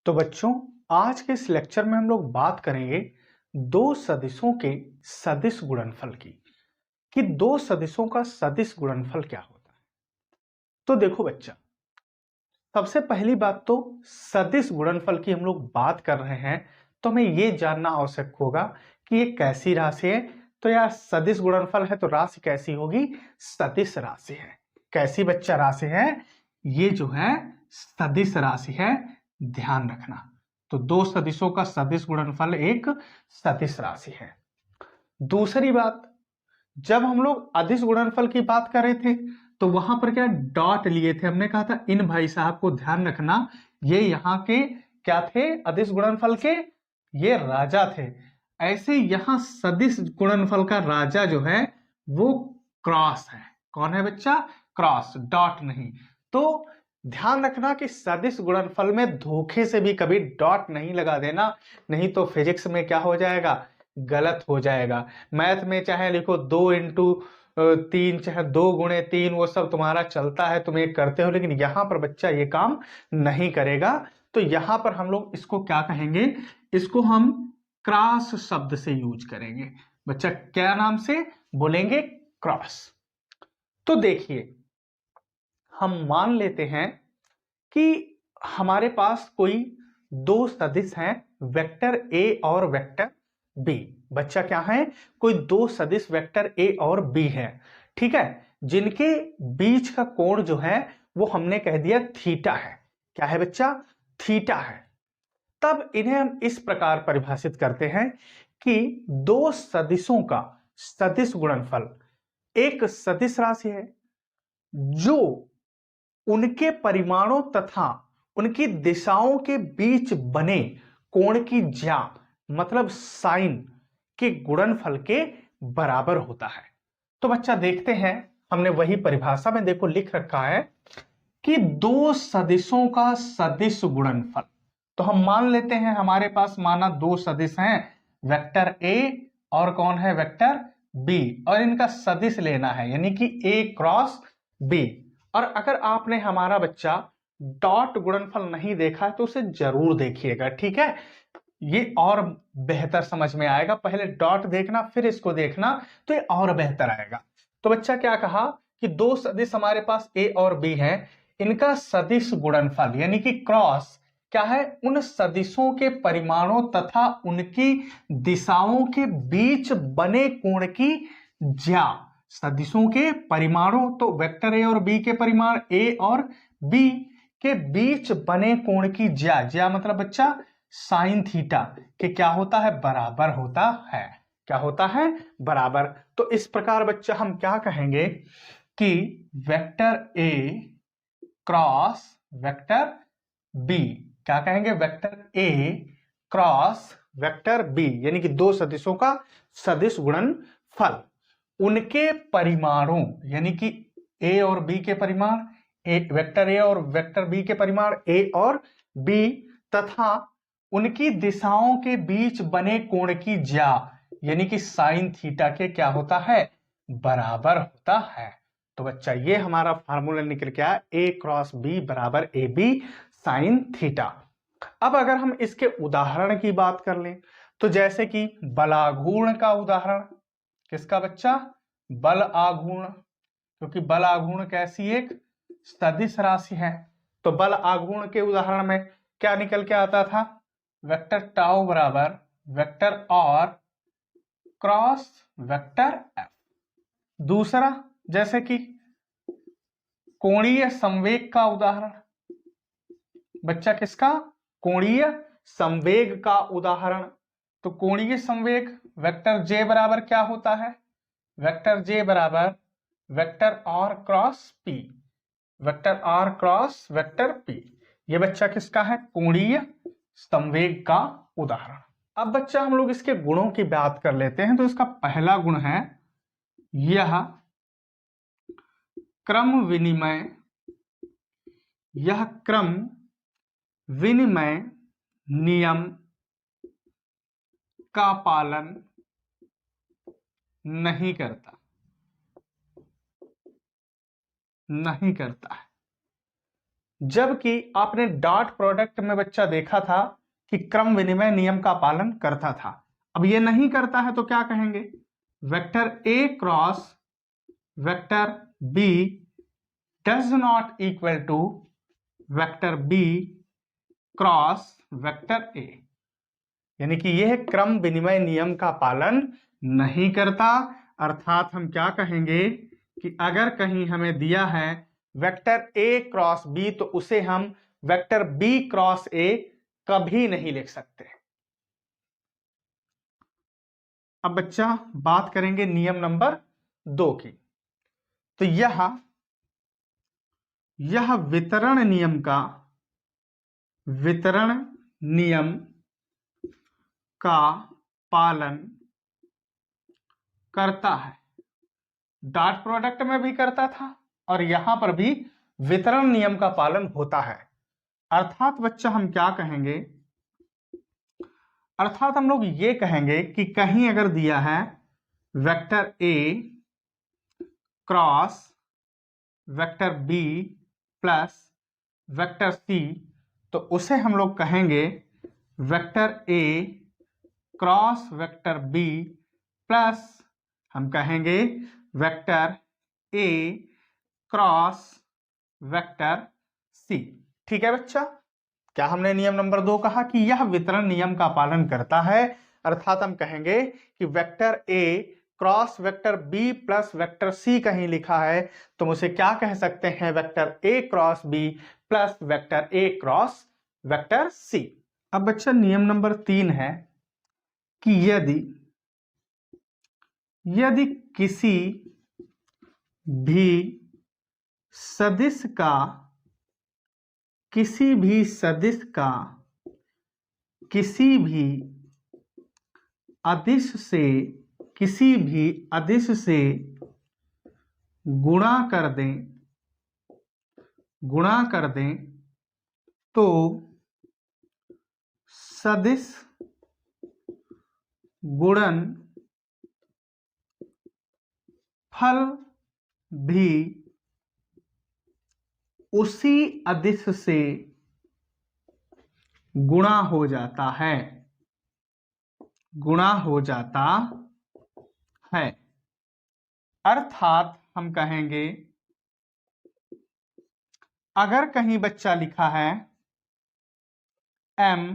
तो बच्चों, आज के इस लेक्चर में हम लोग बात करेंगे दो सदिशों के सदिश गुणनफल की कि दो सदिशों का सदिश गुणनफल क्या होता है। तो देखो बच्चा, सबसे पहली बात तो सदिश गुणनफल की हम लोग बात कर रहे हैं तो हमें ये जानना आवश्यक होगा कि ये कैसी राशि है। तो यार सदिश गुणनफल है तो राशि कैसी होगी? सदिश राशि है। कैसी बच्चा राशि है? ये जो है सदिश राशि है, ध्यान रखना। तो दो सदिशों का सदिश गुणनफल एक सदिश राशि है। दूसरी बात, जब हम लोग अदिश गुणनफल की बात कर रहे थे तो वहां पर क्या डॉट लिए थे, हमने कहा था इन भाई साहब को ध्यान रखना, ये यहाँ के क्या थे? अदिश गुणनफल के ये राजा थे। ऐसे यहां सदिश गुणनफल का राजा जो है वो क्रॉस है। कौन है बच्चा? क्रॉस, डॉट नहीं। तो ध्यान रखना कि सदिश गुणनफल में धोखे से भी कभी डॉट नहीं लगा देना, नहीं तो फिजिक्स में क्या हो जाएगा? गलत हो जाएगा। मैथ में चाहे लिखो 2 × 3, चाहे 2 × 3, वो सब तुम्हारा चलता है, तुम ये करते हो, लेकिन यहां पर बच्चा ये काम नहीं करेगा। तो यहां पर हम लोग इसको क्या कहेंगे? इसको हम क्रॉस शब्द से यूज करेंगे। बच्चा क्या नाम से बोलेंगे? क्रॉस। तो देखिए, हम मान लेते हैं कि हमारे पास कोई दो सदिश हैं, वेक्टर ए और वेक्टर बी। बच्चा क्या है? कोई दो सदिश वेक्टर ए और बी है, ठीक है, जिनके बीच का कोण जो है वो हमने कह दिया थीटा है। क्या है बच्चा? थीटा है। तब इन्हें हम इस प्रकार परिभाषित करते हैं कि दो सदिशों का सदिश गुणनफल एक सदिश राशि है जो उनके परिमाणों तथा उनकी दिशाओं के बीच बने कोण की ज्या मतलब साइन के गुणनफल के बराबर होता है। तो बच्चा देखते हैं, हमने वही परिभाषा में देखो लिख रखा है कि दो सदिशों का सदिश गुणनफल। तो हम मान लेते हैं हमारे पास माना दो सदिश हैं, वेक्टर ए और कौन है? वेक्टर बी, और इनका सदिश लेना है यानी कि ए क्रॉस बी। और अगर आपने हमारा बच्चा डॉट गुणनफल नहीं देखा है तो उसे जरूर देखिएगा, ठीक है, ये और बेहतर समझ में आएगा। पहले डॉट देखना फिर इसको देखना तो ये और बेहतर आएगा। तो बच्चा क्या कहा कि दो सदिश हमारे पास ए और बी है, इनका सदिश गुणनफल यानी कि क्रॉस क्या है? उन सदिशों के परिमाणों तथा उनकी दिशाओं के बीच बने कोण की ज्या। सदिशों के परिमाणों, तो वेक्टर ए और बी के परिमाण ए और बी के बीच बने कोण की ज्या, ज्या मतलब बच्चा साइन थीटा के क्या होता है? बराबर होता है। क्या होता है? बराबर। तो इस प्रकार बच्चा हम क्या कहेंगे कि vector A cross vector B, क्या कहेंगे? Vector A cross vector B यानी कि दो सदिशों का सदिश गुणनफल उनके परिमाणों यानी कि ए और बी के परिमाण, वेक्टर ए और वेक्टर बी के परिमाण ए और बी, तथा उनकी दिशाओं के बीच बने कोण की ज्या यानी कि साइन थीटा के क्या होता है? बराबर होता है। तो बच्चा ये हमारा फार्मूला निकल के आया, ए क्रॉस बी बराबर ए बी साइन थीटा। अब अगर हम इसके उदाहरण की बात कर लें तो जैसे कि बलाघूर्ण का उदाहरण, किसका बच्चा? बल आघूर्ण, क्योंकि बल आघूर्ण कैसी एक सदिश राशि है। तो बल आघूर्ण के उदाहरण में क्या निकल के आता था? वेक्टर टाउ बराबर वेक्टर और क्रॉस वेक्टर एफ। दूसरा, जैसे कि कोणीय संवेग का उदाहरण, बच्चा किसका? कोणीय संवेग का उदाहरण। तो कोणीय संवेग वेक्टर जे बराबर क्या होता है? वेक्टर जे बराबर vector R cross P, vector R cross vector P. ये बच्चा किसका है? कोणीय संवेग का उदाहरण। अब बच्चा हम लोग इसके गुणों की बात कर लेते हैं। तो इसका पहला गुण है यह क्रम विनिमय, यह क्रम विनिमय नियम का पालन नहीं करता, नहीं करता है। जबकि आपने डॉट प्रोडक्ट में बच्चा देखा था कि क्रम विनिमय नियम का पालन करता था। अब ये नहीं करता है तो क्या कहेंगे? Vector A cross vector B does not equal to vector B cross vector A, यानी कि यह क्रम विनिमय नियम का पालन नहीं करता। अर्थात हम क्या कहेंगे कि अगर कहीं हमें दिया है वेक्टर ए क्रॉस बी तो उसे हम वेक्टर बी क्रॉस ए कभी नहीं लिख सकते। अब बच्चा बात करेंगे नियम नंबर 2 की। तो यह वितरण नियम का पालन करता है। डॉट प्रोडक्ट में भी करता था और यहां पर भी वितरण नियम का पालन होता है। अर्थात बच्चा हम क्या कहेंगे? अर्थात हम लोग ये कहेंगे कि कहीं अगर दिया है vector A cross vector B plus vector C तो उसे हम लोग कहेंगे vector A cross vector B plus हम कहेंगे vector A cross vector C. ठीक है बच्चा, क्या हमने नियम नंबर 2 कहा कि यह वितरण नियम का पालन करता है। अर्थात हम कहेंगे कि vector A cross vector B plus vector C कहीं लिखा है तो हम उसे क्या कह सकते हैं? Vector A cross B plus vector A cross vector C. अब बच्चा नियम नंबर 3 है कि यदि किसी भी सदिश का किसी भी अदिश से गुणा कर दें तो सदिश गुणन फल भी उसी अदिश से गुणा हो जाता है। अर्थात हम कहेंगे अगर कहीं बच्चा लिखा है m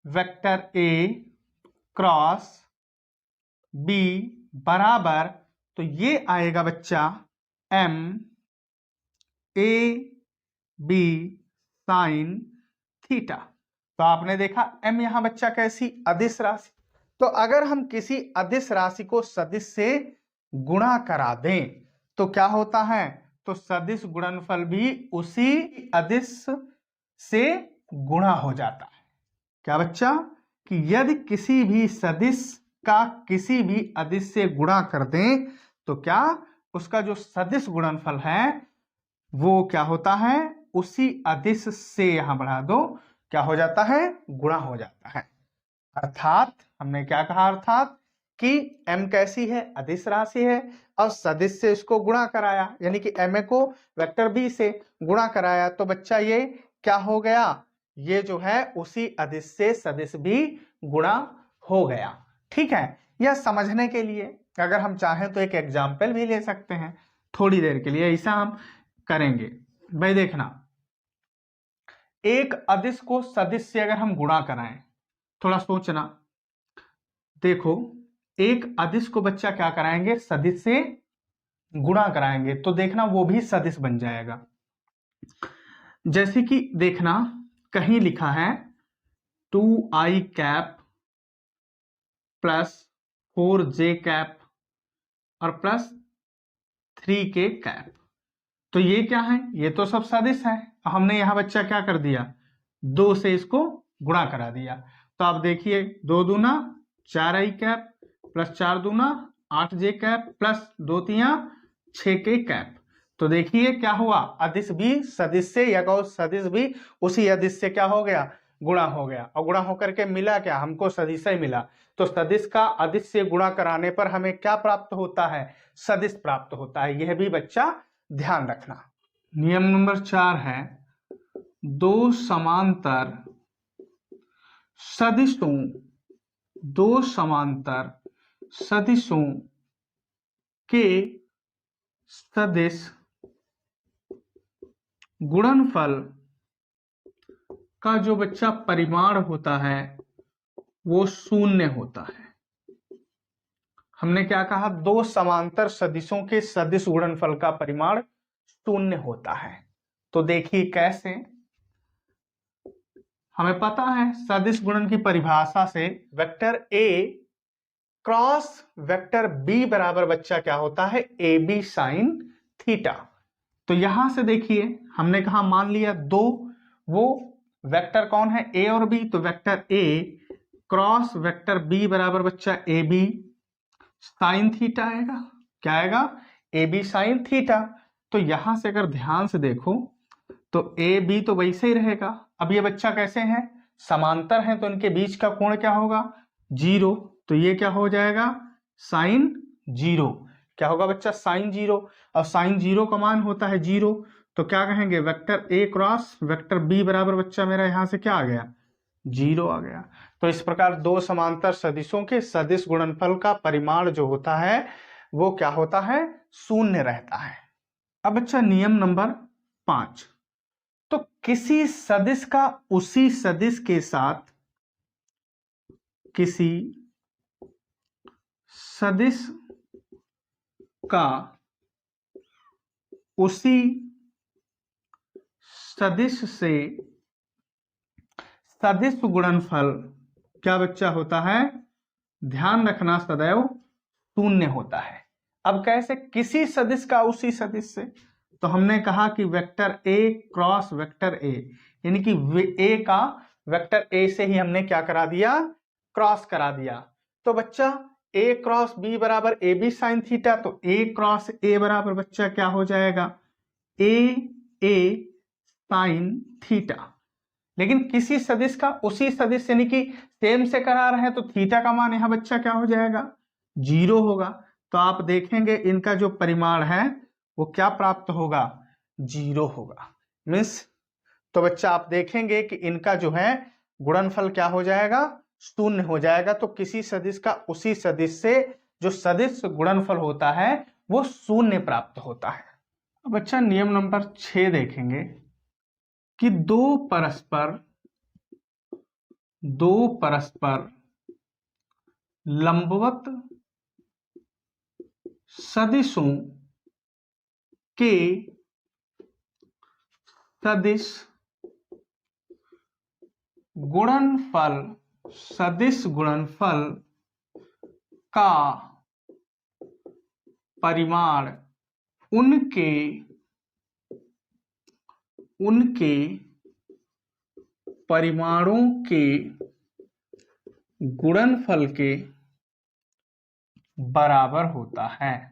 vector a cross b बराबर तो ये आएगा बच्चा m a b sine theta. तो आपने देखा m यहां बच्चा कैसी? अदिश राशि। तो अगर हम किसी अदिश राशि को सदिश से गुणा करा दें तो क्या होता है? तो सदिश गुणनफल भी उसी अदिश से गुणा हो जाता है। क्या बच्चा? कि यदि किसी भी सदिश का किसी भी अदिश से गुणा कर दें तो क्या उसका जो सदिश गुणनफल है वो क्या होता है? उसी अदिश से, यहां बढ़ा दो, क्या हो जाता है? गुणा हो जाता है। अर्थात हमने क्या कहा? अर्थात कि m कैसी है? अदिश राशि है और सदिश से इसको गुणा कराया, यानी कि ma को वेक्टर b से गुणा कराया तो बच्चा ये क्या हो गया? ये जो है उसी अदिश से सदिश भी गुणा हो गया। ठीक है, यह समझने के लिए अगर हम चाहें तो एक एग्जाम्पल भी ले सकते हैं थोड़ी देर के लिए। ऐसा हम करेंगे भाई, देखना, एक अदिश को सदिश से अगर हम गुणा कराएं, थोड़ा सोचना, देखो एक अदिश को बच्चा क्या कराएंगे? सदिश से गुणा कराएंगे तो देखना वो भी सदिश बन जाएगा। जैसे कि देखना कहीं लिखा है 2i cap plus 4j cap और प्लस 3k कैप। तो ये क्या है? ये तो सब सदिश है। हमने यहां बच्चा क्या कर दिया? 2 से इसको गुणा करा दिया। तो आप देखिए 2 दूना 4i कैप प्लस 4 दूना 8j कैप प्लस 2 तिया 6k कैप। तो देखिए क्या हुआ? अदिश भी सदिश से या सदिश भी उसी अदिश से क्या हो गया? गुणा हो गया। और गुणा होकर के मिला क्या? हमको सदिश ही मिला। तो सदिश का अदिश से गुणा कराने पर हमें क्या प्राप्त होता है? सदिश प्राप्त होता है। यह भी बच्चा ध्यान रखना। नियम नंबर 4 है दो समांतर सदिशों के सदिश गुणनफल का जो बच्चा परिमाण होता है वो शून्य होता है। हमने क्या कहा, दो समांतर सदिशों के सदिश गुणनफल का परिमाण शून्य होता है। तो देखिए कैसे, हमें पता है सदिश गुणन की परिभाषा से vector A cross vector B बराबर बच्चा क्या होता है, ए बी साइन थीटा। तो यहां से देखिए हमने कहा मान लिया दो, वो वेक्टर कौन है, ए और बी, तो vector A cross vector B बराबर बच्चा ए बी साइन थीटा आएगा। क्या आएगा, ए बी साइन थीटा। तो यहां से अगर ध्यान से देखो तो ए बी तो वैसे ही रहेगा। अब ये बच्चा कैसे हैं, समांतर हैं, तो इनके बीच का कोण क्या होगा, 0। तो ये क्या हो जाएगा, साइन 0। क्या होगा बच्चा, साइन 0। और साइन 0 का मान होता है 0, तो क्या कहेंगे, vector A cross vector B बराबर बच्चा मेरा यहां से क्या आ गया, 0 आ गया। तो इस प्रकार दो समांतर सदिशों के सदिश गुणनफल का परिमाण जो होता है वो क्या होता है, शून्य रहता है। अब बच्चा नियम नंबर 5, तो किसी सदिश का उसी सदिश के साथ, किसी सदिश का उसी सदिश से सदिश गुणनफल क्या बच्चा होता है, ध्यान रखना सदैव शून्य होता है। अब कैसे, किसी सदिश का उसी सदिश से, तो हमने कहा कि vector A cross vector A, यानी कि ए का वेक्टर ए से ही हमने क्या करा दिया, क्रॉस करा दिया। तो बच्चा ए क्रॉस बी बराबर ए बी साइन थीटा, तो ए क्रॉस ए बराबर बच्चा क्या हो जाएगा, ए साइन थीटा। लेकिन किसी सदिश का उसी सदिश यानी कि सेम से करा रहे हैं, तो थीटा का मान यहां बच्चा क्या हो जाएगा, 0 होगा। तो आप देखेंगे इनका जो परिमाण है वो क्या प्राप्त होगा, 0 होगा। मीन्स तो बच्चा आप देखेंगे कि इनका जो है गुणनफल क्या हो जाएगा, शून्य हो जाएगा। तो किसी सदिश का उसी सदिश से जो सदिश गुणनफल होता है वो शून्य प्राप्त होता है। अब बच्चा नियम नंबर 6 देखेंगे कि दो परस्पर लंबवत सदिशों के सदिश गुणनफल का परिमाण उनके परिमाणों के गुणनफल के बराबर होता है,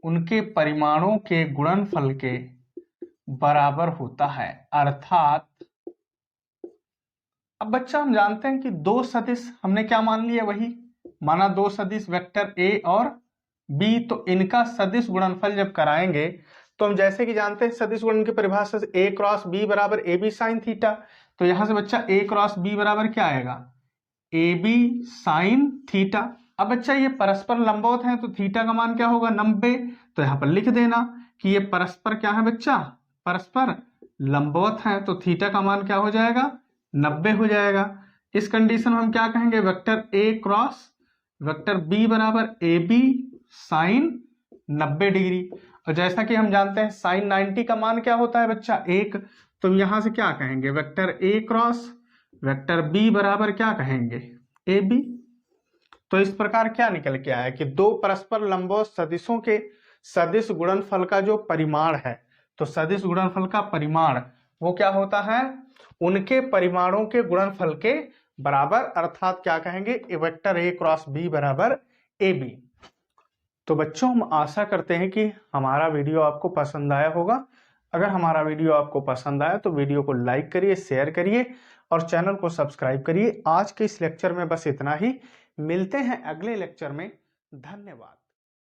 उनके परिमाणों के गुणनफल के बराबर होता है। अर्थात अब बच्चा हम जानते हैं कि दो सदिश हमने क्या मान लिया, वही माना दो सदिश वेक्टर ए और बी, तो इनका सदिश गुणनफल जब कराएंगे तो हम जैसे कि जानते हैं सदिश गुणन की परिभाषा से ए क्रॉस बी बराबर ए बी साइन थीटा। तो यहां से बच्चा ए क्रॉस बी बराबर क्या आएगा, ए बी साइन थीटा। अब बच्चा ये परस्पर लंबवत है तो थीटा का मान क्या होगा, 90। तो यहां पर लिख देना कि ये परस्पर क्या है बच्चा, परस्पर लंबवत है, तो थीटा का मान क्या हो जाएगा, 90 हो जाएगा। इस कंडीशन में हम क्या कहेंगे, vector A cross vector B बराबर ए बी साइन 90 डिग्री। और जैसा कि हम जानते हैं साइन 90 का मान क्या होता है बच्चा, 1। तो यहां से क्या कहेंगे, vector A cross vector B बराबर क्या कहेंगे, ए बी। तो इस प्रकार क्या निकल के आया कि दो परस्पर लंबवत सदिशों के सदिश गुणनफल का जो परिमाण है, तो सदिश गुणनफल का परिमाण वो क्या होता है, उनके परिमाणों के गुणनफल के बराबर, अर्थात क्या कहेंगे, वेक्टर ए क्रॉस बी बराबर ए बी। तो बच्चों हम आशा करते हैं कि हमारा वीडियो आपको पसंद आया होगा। अगर हमारा वीडियो आपको पसंद आया तो वीडियो को लाइक करिए, शेयर करिए और चैनल को सब्सक्राइब करिए। आज के इस लेक्चर में बस इतना ही, मिलते हैं अगले लेक्चर में। धन्यवाद।